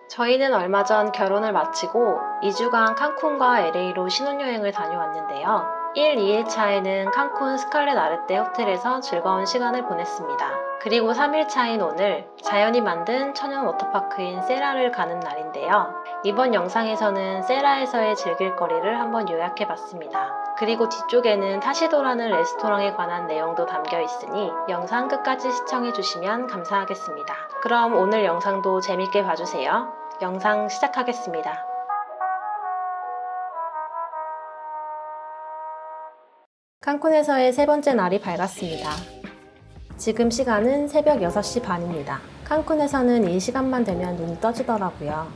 저희는 얼마 전 결혼을 마치고 2주간 칸쿤과 LA로 신혼여행을 다녀왔는데요. 1, 2일차에는 칸쿤 스칼렛 아르테 호텔에서 즐거운 시간을 보냈습니다. 그리고 3일차인 오늘 자연이 만든 천연 워터파크인 세라를 가는 날인데요. 이번 영상에서는 세라에서의 즐길 거리를 한번 요약해봤습니다. 그리고 뒤쪽에는 타시도라는 레스토랑에 관한 내용도 담겨 있으니 영상 끝까지 시청해주시면 감사하겠습니다. 그럼 오늘 영상도 재밌게 봐주세요. 영상 시작하겠습니다. 칸쿤에서의 세 번째 날이 밝았습니다. 지금 시간은 새벽 6시 반입니다. 칸쿤에서는 이 시간만 되면 눈이 떠지더라고요.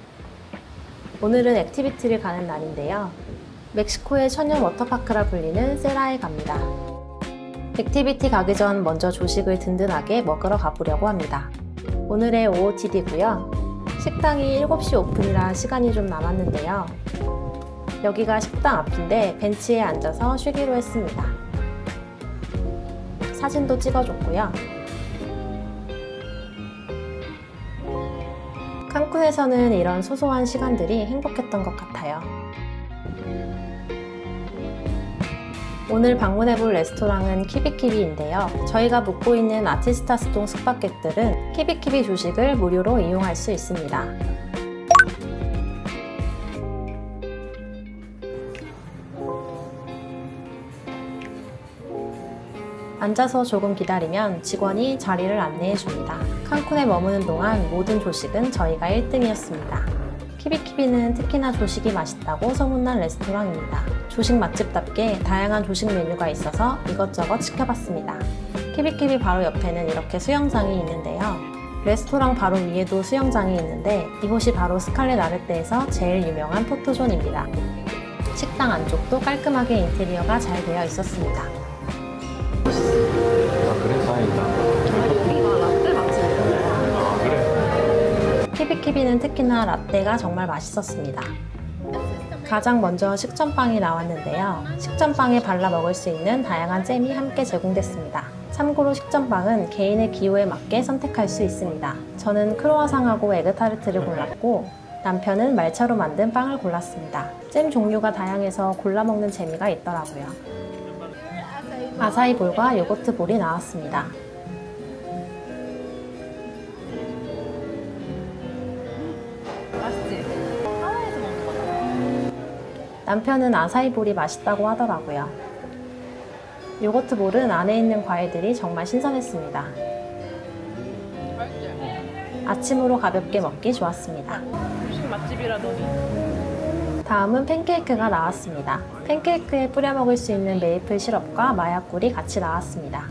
오늘은 액티비티를 가는 날인데요. 멕시코의 천연 워터파크라 불리는 세라에 갑니다. 액티비티 가기 전 먼저 조식을 든든하게 먹으러 가보려고 합니다. 오늘의 OOTD고요. 식당이 7시 오픈이라 시간이 좀 남았는데요. 여기가 식당 앞인데 벤치에 앉아서 쉬기로 했습니다. 사진도 찍어줬고요. 칸쿤에서는 이런 소소한 시간들이 행복했던 것 같아요. 오늘 방문해볼 레스토랑은 키비키비인데요. 저희가 묵고 있는 아티스타스동 숙박객들은 키비키비 조식을 무료로 이용할 수 있습니다. 앉아서 조금 기다리면 직원이 자리를 안내해 줍니다. 칸쿤에 머무는 동안 모든 조식은 저희가 1등이었습니다. 키비키비는 특히나 조식이 맛있다고 소문난 레스토랑입니다. 조식 맛집답게 다양한 조식 메뉴가 있어서 이것저것 시켜봤습니다. 키비키비 바로 옆에는 이렇게 수영장이 있는데요. 레스토랑 바로 위에도 수영장이 있는데 이곳이 바로 스칼렛 아르테에서 제일 유명한 포토존입니다. 식당 안쪽도 깔끔하게 인테리어가 잘 되어 있었습니다. 그래? 다행이다. 여기가 라떼 맛집이에요. 그래? 키비키비는 특히나 라떼가 정말 맛있었습니다. 가장 먼저 식전빵이 나왔는데요. 식전빵에 발라 먹을 수 있는 다양한 잼이 함께 제공됐습니다. 참고로 식전빵은 개인의 기호에 맞게 선택할 수 있습니다. 저는 크로와상하고 에그타르트를 골랐고 남편은 말차로 만든 빵을 골랐습니다. 잼 종류가 다양해서 골라 먹는 재미가 있더라고요. 아사이 볼과 요거트 볼이 나왔습니다. 맛있지? 하와이에서 먹는 거잖아. 남편은 아사이 볼이 맛있다고 하더라고요. 요거트 볼은 안에 있는 과일들이 정말 신선했습니다. 맛있지? 아침으로 가볍게 먹기 좋았습니다. 조식 맛집이라더니. 다음은 팬케이크가 나왔습니다. 팬케이크에 뿌려 먹을 수 있는 메이플 시럽과 마약꿀이 같이 나왔습니다.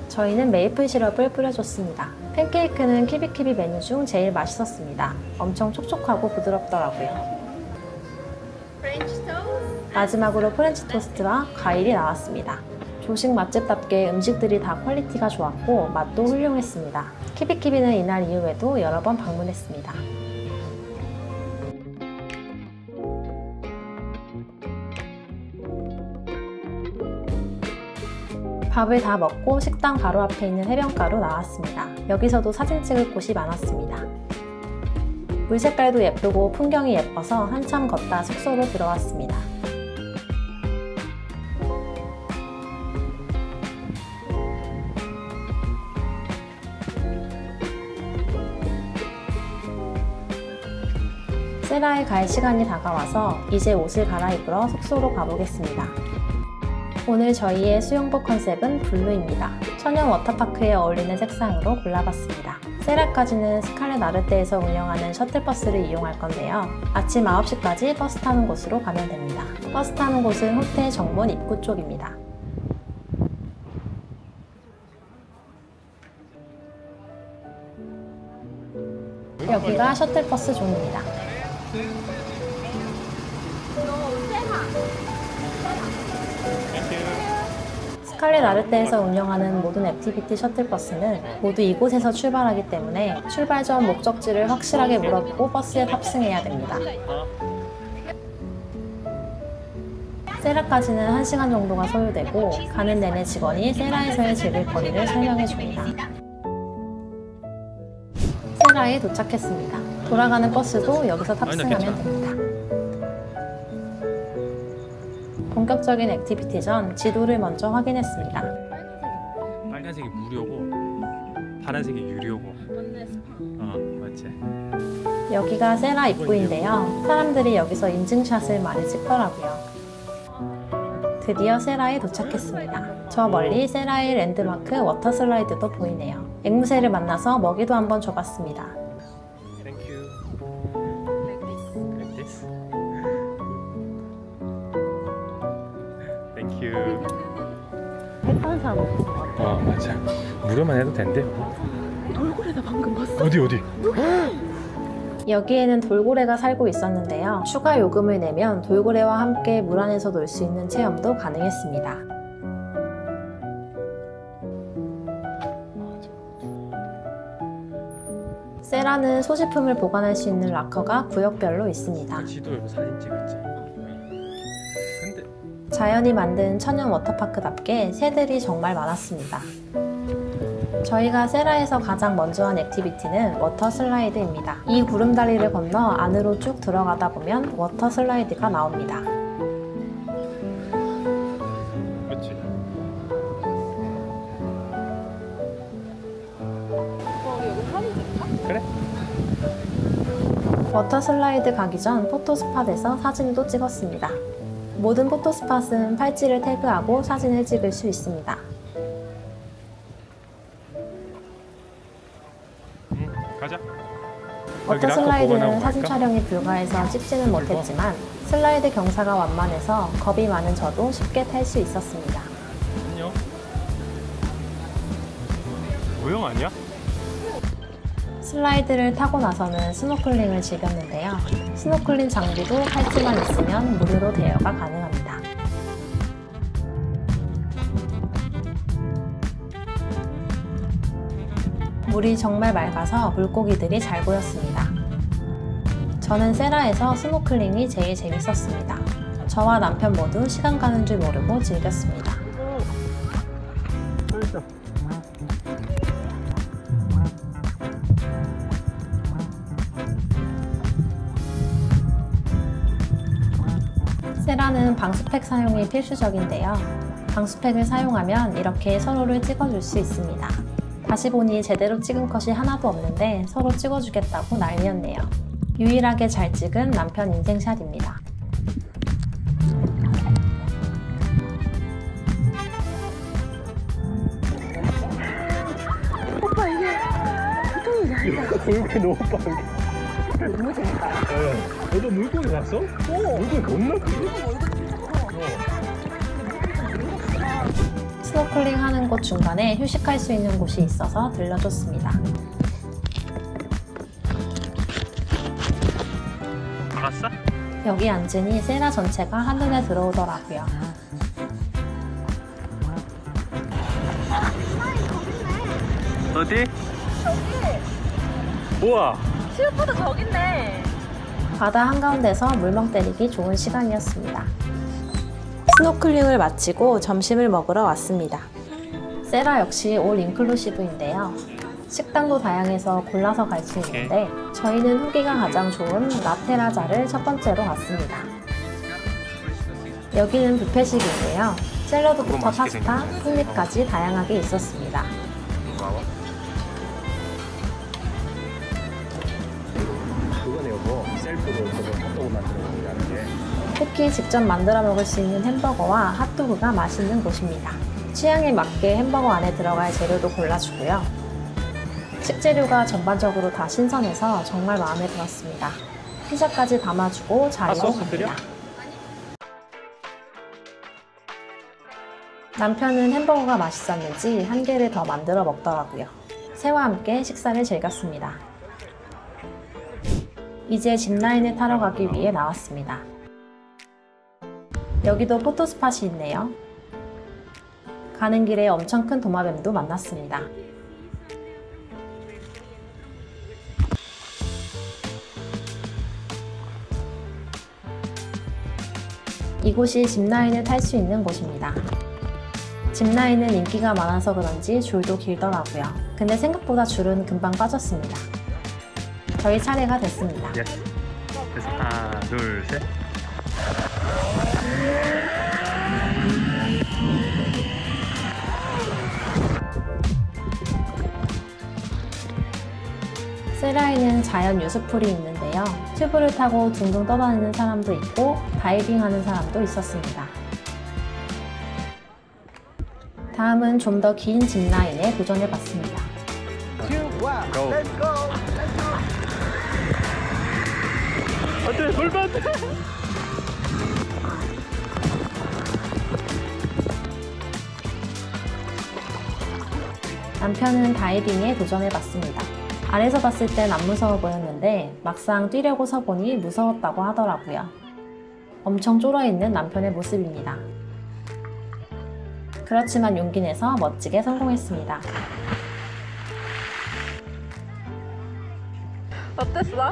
저희는 메이플 시럽을 뿌려줬습니다. 팬케이크는 키비키비 메뉴 중 제일 맛있었습니다. 엄청 촉촉하고 부드럽더라고요. 마지막으로 프렌치 토스트와 과일이 나왔습니다. 조식 맛집답게 음식들이 다 퀄리티가 좋았고 맛도 훌륭했습니다. 키비키비는 이날 이후에도 여러 번 방문했습니다. 밥을 다 먹고 식당 바로 앞에 있는 해변가로 나왔습니다. 여기서도 사진 찍을 곳이 많았습니다. 물 색깔도 예쁘고 풍경이 예뻐서 한참 걷다 숙소로 들어왔습니다. 세라에 갈 시간이 다가와서 이제 옷을 갈아입으러 숙소로 가보겠습니다. 오늘 저희의 수영복 컨셉은 블루입니다. 천연 워터파크에 어울리는 색상으로 골라봤습니다. 세라까지는 스칼렛 아르테에서 운영하는 셔틀버스를 이용할 건데요. 아침 9시까지 버스 타는 곳으로 가면 됩니다. 버스 타는 곳은 호텔 정문 입구 쪽입니다. 여기가 셔틀버스 존입니다. 스칼렛 아르테에서 운영하는 모든 액티비티 셔틀버스는 모두 이곳에서 출발하기 때문에 출발 전 목적지를 확실하게 물어보고 버스에 탑승해야 됩니다. 세라까지는 1시간 정도가 소요되고 가는 내내 직원이 세라에서의 즐길 거리를 설명해 줍니다. 세라에 도착했습니다. 돌아가는 버스도 여기서 탑승하면 됩니다. 본격적인 액티비티 전 지도를 먼저 확인했습니다. 빨간색이 무료고 파란색이 유료고. 맞네, 스파. 맞지. 여기가 세라 입구인데요. 사람들이 여기서 인증샷을 많이 찍더라고요. 드디어 세라에 도착했습니다. 저 멀리 세라의 랜드마크 워터 슬라이드도 보이네요. 앵무새를 만나서 먹이도 한번 줘봤습니다. Thank you. Like this. Thank you. 했던 사람 없는 것 같아. 맞아. 무료만 해도 된대. 돌고래다 방금 봤어? 어디? 여기에는 돌고래가 살고 있었는데요. 추가 요금을 내면 돌고래와 함께 물 안에서 놀 수 있는 체험도 가능했습니다. 세라는 소지품을 보관할 수 있는 락커가 구역별로 있습니다. 지도에서 사진 찍었지. 근데 자연이 만든 천연 워터파크답게 새들이 정말 많았습니다. 저희가 세라에서 가장 먼저 한 액티비티는 워터 슬라이드입니다. 이 구름다리를 건너 안으로 쭉 들어가다 보면 워터 슬라이드가 나옵니다. 그렇지. 여기 사진 찍까? 그래? 워터 슬라이드 가기 전 포토스팟에서 사진도 찍었습니다. 모든 포토스팟은 팔찌를 태그하고 사진을 찍을 수 있습니다. 가자. 워터 슬라이드는 사진 촬영이 불가해서 찍지는 못했지만 슬라이드 경사가 완만해서 겁이 많은 저도 쉽게 탈 수 있었습니다. 안녕. 모형 아니야? 슬라이드를 타고 나서는 스노클링을 즐겼는데요. 스노클링 장비도 팔찌만 있으면 무료로 대여가 가능합니다. 물이 정말 맑아서 물고기들이 잘 보였습니다. 저는 세라에서 스노클링이 제일 재밌었습니다. 저와 남편 모두 시간 가는 줄 모르고 즐겼습니다. 세라는 방수팩 사용이 필수적인데요. 방수팩을 사용하면 이렇게 서로를 찍어줄 수 있습니다. 다시 보니 제대로 찍은 컷이 하나도 없는데 서로 찍어주겠다고 난리였네요. 유일하게 잘 찍은 남편 인생샷입니다. 오빠 이게 보통이 아니다. 물고기 너무 빠르게. 너무 재밌다. 너도 물고기 봤어? 물고기 겁나 크지? 스노클링 하는 곳 중간에 휴식할 수 있는 곳이 있어서 들려줬습니다. 알았어? 여기 앉으니 세라 전체가 한눈에 들어오더라고요. 어디? 우와. 시우포도 저기 있네. 바다 한가운데서 물멍 때리기 좋은 시간이었습니다. 스노클링을 마치고 점심을 먹으러 왔습니다. 세라 역시 올 인클루시브인데요. 식당도 다양해서 골라서 갈 수 있는데 저희는 후기가 가장 좋은 라테라자를 첫 번째로 갔습니다. 여기는 뷔페식인데요. 샐러드부터 파스타, 풍미까지 다양하게 있었습니다. 그거네 여보. 셀프로 저거 핫도그 만들어 먹는다는 게. 특히 직접 만들어 먹을 수 있는 햄버거와 핫도그가 맛있는 곳입니다. 취향에 맞게 햄버거 안에 들어갈 재료도 골라주고요. 식재료가 전반적으로 다 신선해서 정말 마음에 들었습니다. 피자까지 담아주고 잘 먹었습니다. 남편은 햄버거가 맛있었는지 한 개를 더 만들어 먹더라고요. 새와 함께 식사를 즐겼습니다. 이제 짚라인을 타러 가기 위해 나왔습니다. 여기도 포토스팟이 있네요. 가는 길에 엄청 큰 도마뱀도 만났습니다. 이곳이 짚라인을 탈 수 있는 곳입니다. 짚라인은 인기가 많아서 그런지 줄도 길더라고요. 근데 생각보다 줄은 금방 빠졌습니다. 저희 차례가 됐습니다. 예스. 그래서 하나, 둘, 셋. 세라에는 자연 유수풀이 있는데요. 튜브를 타고 둥둥 떠다니는 사람도 있고 다이빙하는 사람도 있었습니다. 다음은 좀 더 긴 짚라인에 도전해봤습니다. 고! 안돼, 돌면 안돼! 남편은 다이빙에 도전해봤습니다. 아래서 봤을 땐 안 무서워 보였는데 막상 뛰려고 서보니 무서웠다고 하더라고요. 엄청 쫄아있는 남편의 모습입니다. 그렇지만 용기 내서 멋지게 성공했습니다. 어땠어?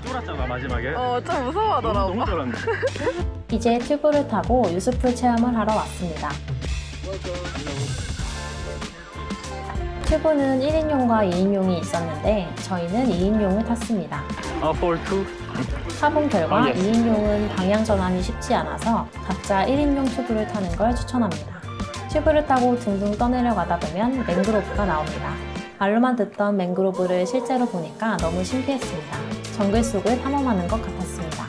쫄았잖아 마지막에. 좀 무서워하더라고. 너무 쫄았는데. 이제 튜브를 타고 유수풀 체험을 하러 왔습니다. 튜브는 1인용과 2인용이 있었는데 저희는 2인용을 탔습니다. for two. 타본 결과 yes. 2인용은 방향 전환이 쉽지 않아서 각자 1인용 튜브를 타는 걸 추천합니다. 튜브를 타고 둥둥 떠내려가다 보면 맹그로브가 나옵니다. 말로만 듣던 맹그로브를 실제로 보니까 너무 신기했습니다. 정글 속을 탐험하는 것 같았습니다.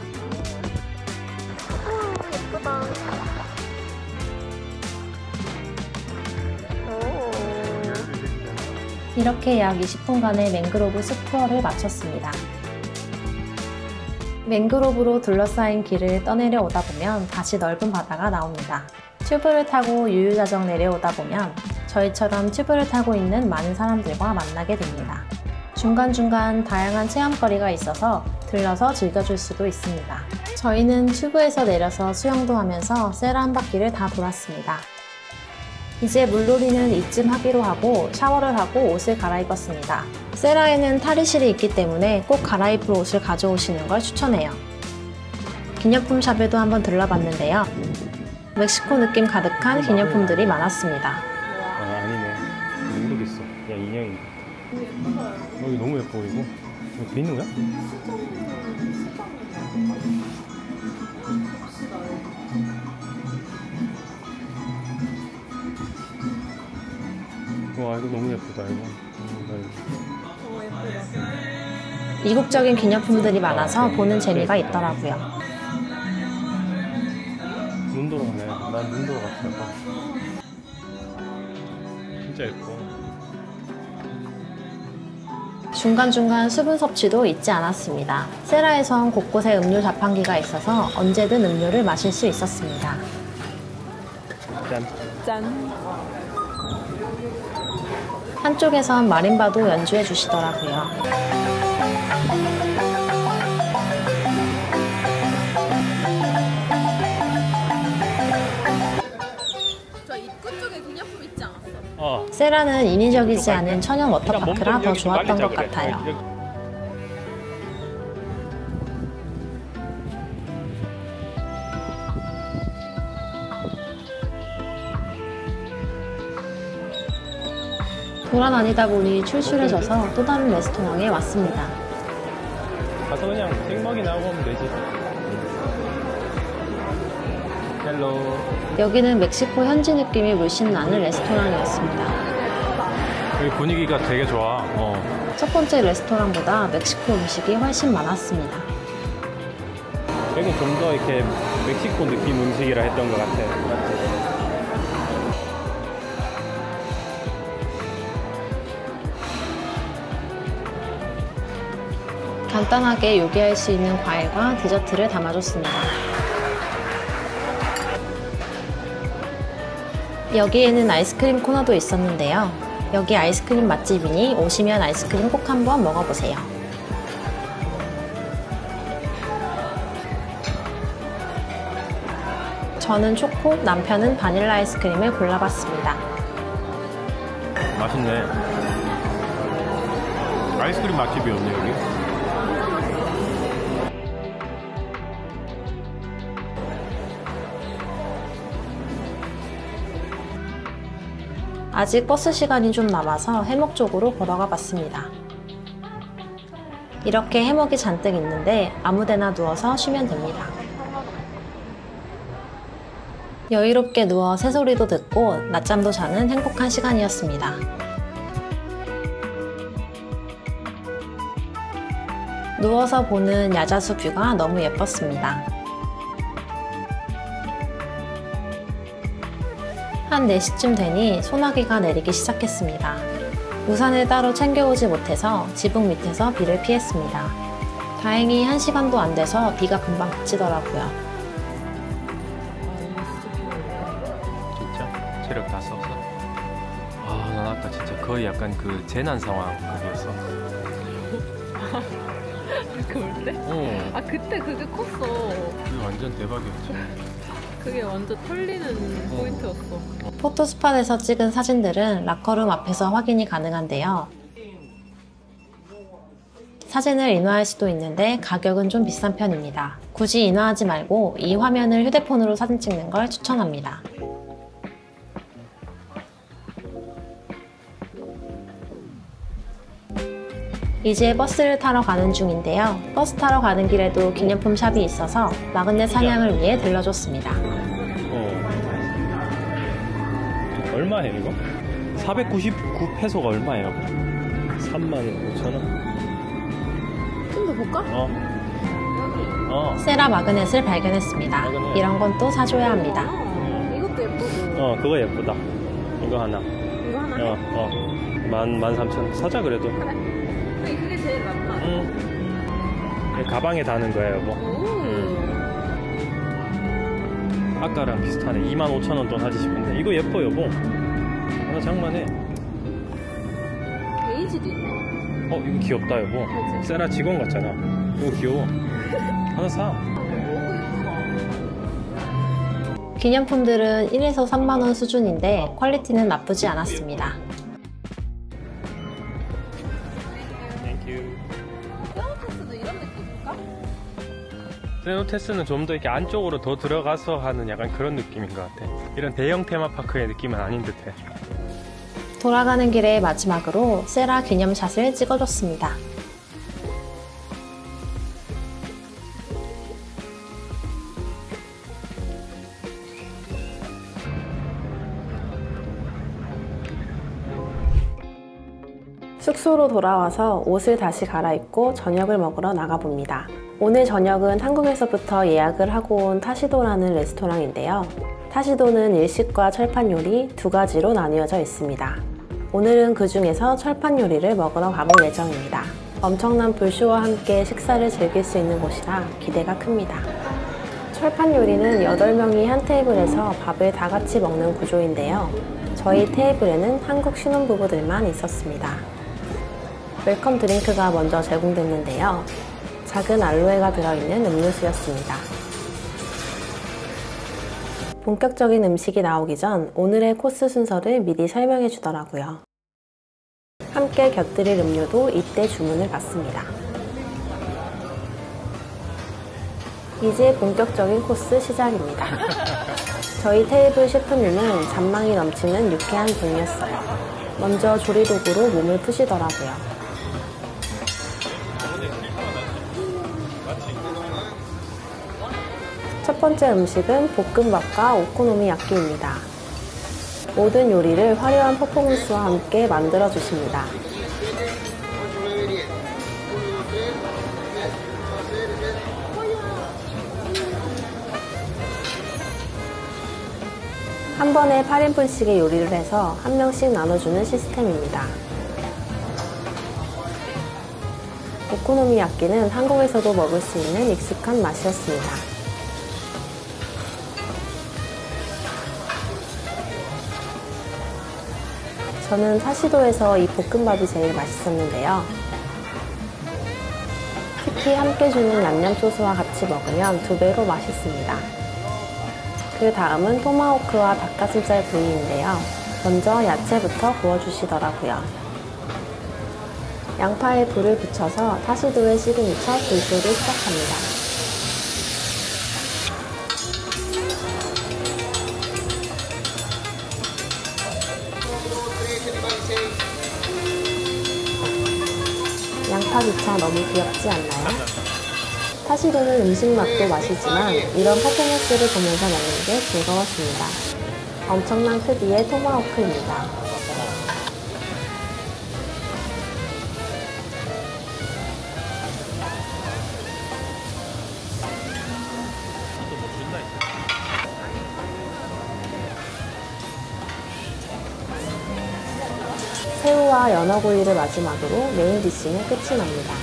예쁘다. 이렇게 약 20분간의 맹그로브 숲 투어를 마쳤습니다. 맹그로브로 둘러싸인 길을 떠내려 오다 보면 다시 넓은 바다가 나옵니다. 튜브를 타고 유유자적 내려오다 보면 저희처럼 튜브를 타고 있는 많은 사람들과 만나게 됩니다. 중간중간 다양한 체험거리가 있어서 들러서 즐겨줄 수도 있습니다. 저희는 튜브에서 내려서 수영도 하면서 세라 한 바퀴를 다 돌았습니다. 이제 물놀이는 이쯤 하기로 하고 샤워를 하고 옷을 갈아입었습니다. 세라에는 탈의실이 있기 때문에 꼭 갈아입을 옷을 가져오시는 걸 추천해요. 기념품 샵에도 한번 들러봤는데요. 멕시코 느낌 가득한 기념품들이 많았습니다. 아니네. 모르겠어. 그냥 인형인가. 여기 너무 예뻐 이거. 이거 비누야? 와 이거 너무 예쁘다 이거. 이국적인 기념품들이 많아서 보는 재미가 있더라고요. 눈 돌아가네. 난 눈 돌아갔어. 진짜 예뻐. 중간중간 수분 섭취도 잊지 않았습니다. 세라에선 곳곳에 음료 자판기가 있어서 언제든 음료를 마실 수 있었습니다. 짠. 짠. 한쪽에선 마림바도 연주해 주시더라고요. 저 입구 쪽에 기념품 있지 않았어? 세라는 인위적이지 않은 천연 워터파크라 더 좋았던 것 같아요. 돌아다니다 보니 출출해져서 또 다른 레스토랑에 왔습니다. 가서 그냥 생먹이나 하고 오면 되지. 헬로. 여기는 멕시코 현지 느낌이 물씬 나는 레스토랑이었습니다. 여기 분위기가 되게 좋아. 첫 번째 레스토랑보다 멕시코 음식이 훨씬 많았습니다. 여기 좀 더 이렇게 멕시코 느낌 음식이라 했던 것 같아. 맞지? 간단하게 요리할 수 있는 과일과 디저트를 담아줬습니다. 여기에는 아이스크림 코너도 있었는데요. 여기 아이스크림 맛집이니 오시면 아이스크림 꼭 한번 먹어보세요. 저는 초코, 남편은 바닐라 아이스크림을 골라봤습니다. 맛있네. 아이스크림 맛집이었네 여기. 아직 버스 시간이 좀 남아서 해먹 쪽으로 걸어가 봤습니다. 이렇게 해먹이 잔뜩 있는데 아무데나 누워서 쉬면 됩니다. 여유롭게 누워 새소리도 듣고 낮잠도 자는 행복한 시간이었습니다. 누워서 보는 야자수 뷰가 너무 예뻤습니다. 한 4시쯤 되니 소나기가 내리기 시작했습니다. 우산을 따로 챙겨오지 못해서 지붕 밑에서 비를 피했습니다. 다행히 1시간도 안 돼서 비가 금방 그치더라고요. 진짜? 체력 다 썼어? 아, 난 아까 진짜 거의 약간 그 재난 상황 그게였어. 그럴 때? 어. 그때 그게 컸어. 그게 완전 대박이었지. 그게 완전 털리는 포인트였어. 포토스팟에서 찍은 사진들은 라커룸 앞에서 확인이 가능한데요. 사진을 인화할 수도 있는데 가격은 좀 비싼 편입니다. 굳이 인화하지 말고 이 화면을 휴대폰으로 사진 찍는 걸 추천합니다. 이제 버스를 타러 가는 중인데요. 버스 타러 가는 길에도 기념품 샵이 있어서 마그넷 사냥을 위해 들러줬습니다. 얼마예요 이거? 499페소가 얼마예요? 35,000원? 좀 더 볼까? 세라 마그넷을 발견했습니다. 마그넷. 이런 건 또 사줘야 합니다. 이것도 예쁘고. 그거 예쁘다. 이거 하나. 이거 하나? 13,000원. 사자 그래도. 그래. 그게 제일 낫다. 가방에 다는 거야 여보. 아까랑 비슷하네. 25,000원 돈 하지 싶은데 이거 예뻐 여보. 하나 장만해. 베이지도 있네. 이거 귀엽다 여보. 그치? 세라 직원 같잖아. 이거 귀여워. 하나 사. 기념품들은 1에서 3만원 수준인데 퀄리티는 나쁘지 않았습니다. 페어테스도 이런 느낌일까? 세노테스는 좀 더 이렇게 안쪽으로 더 들어가서 하는 약간 그런 느낌인 것 같아. 이런 대형 테마파크의 느낌은 아닌 듯해. 돌아가는 길에 마지막으로 세라 기념샷을 찍어줬습니다. 숙소로 돌아와서 옷을 다시 갈아입고 저녁을 먹으러 나가봅니다. 오늘 저녁은 한국에서부터 예약을 하고 온 타시도라는 레스토랑인데요. 타시도는 일식과 철판 요리 두 가지로 나뉘어져 있습니다. 오늘은 그 중에서 철판 요리를 먹으러 가볼 예정입니다. 엄청난 불쇼와 함께 식사를 즐길 수 있는 곳이라 기대가 큽니다. 철판 요리는 8명이 한 테이블에서 밥을 다 같이 먹는 구조인데요. 저희 테이블에는 한국 신혼부부들만 있었습니다. 웰컴 드링크가 먼저 제공됐는데요. 작은 알로에가 들어있는 음료수였습니다. 본격적인 음식이 나오기 전 오늘의 코스 순서를 미리 설명해 주더라고요. 함께 곁들일 음료도 이때 주문을 받습니다. 이제 본격적인 코스 시작입니다. 저희 테이블 셰프님은 잔망이 넘치는 유쾌한 분이었어요. 먼저 조리도구로 몸을 푸시더라고요. 첫 번째 음식은 볶음밥과 오코노미야끼입니다. 모든 요리를 화려한 퍼포먼스와 함께 만들어 주십니다. 한 번에 8인분씩의 요리를 해서 한 명씩 나눠주는 시스템입니다. 오코노미야끼는 한국에서도 먹을 수 있는 익숙한 맛이었습니다. 저는 사시도에서 이 볶음밥이 제일 맛있었는데요. 특히 함께 주는 냠냠소스와 같이 먹으면 2배로 맛있습니다. 그 다음은 토마호크와 닭가슴살 구이인데요. 먼저 야채부터 구워주시더라고요. 양파에 불을 붙여서 타시도의 시그니처 불쇼를 시작합니다. 기차 너무 귀엽지 않나요? 타시도는 음식 맛도 맛이지만 이런 퍼포먼스를 보면서 먹는 게 즐거웠습니다. 엄청난 크기의 토마호크입니다. 새우와 연어구이를 마지막으로 메인 디쉬는 끝이 납니다.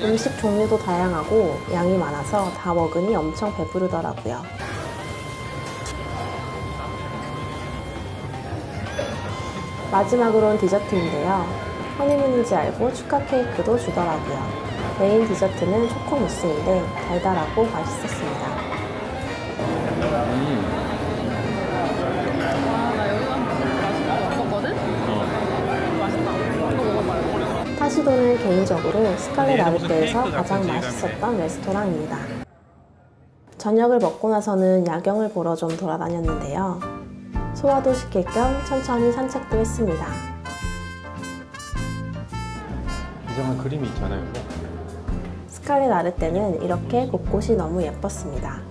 음식 종류도 다양하고 양이 많아서 다 먹으니 엄청 배부르더라고요. 마지막으론 디저트인데요. 허니문인지 알고 축하 케이크도 주더라고요. 메인 디저트는 초코무스인데 달달하고 맛있었습니다. 타시도는 개인적으로 스칼렛 아르테에서 가장 맛있었던 레스토랑입니다. 저녁을 먹고 나서는 야경을 보러 좀 돌아다녔는데요. 소화도 시킬 겸 천천히 산책도 했습니다. 이상한 그림이 있잖아요. 스칼렛 아르테는 이렇게 곳곳이 너무 예뻤습니다.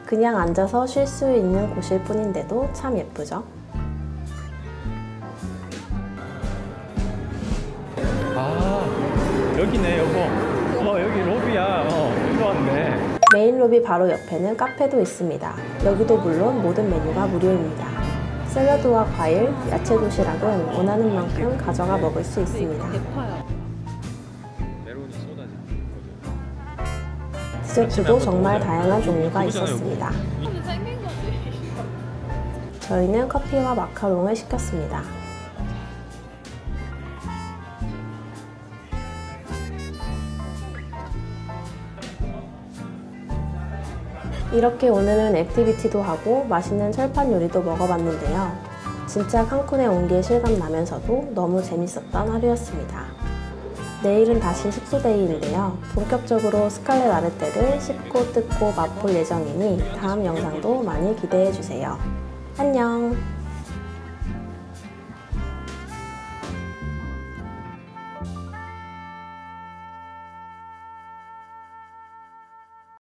그냥 앉아서 쉴 수 있는 곳일 뿐인데도 참 예쁘죠? 아, 여기네, 여보. 여기 로비야. 이거 왔네. 메인 로비 바로 옆에는 카페도 있습니다. 여기도 물론 모든 메뉴가 무료입니다. 샐러드와 과일, 야채 도시락은 원하는 만큼 가져가 먹을 수 있습니다. 디저트도 정말 다양한 종류가 있었습니다. 저희는 커피와 마카롱을 시켰습니다. 이렇게 오늘은 액티비티도 하고 맛있는 철판 요리도 먹어봤는데요. 진짜 칸쿤에 온 게 실감나면서도 너무 재밌었던 하루였습니다. 내일은 다시 숙소데이인데요. 본격적으로 스칼렛 아르테를 씹고 뜯고 맛볼 예정이니 다음 영상도 많이 기대해주세요. 안녕!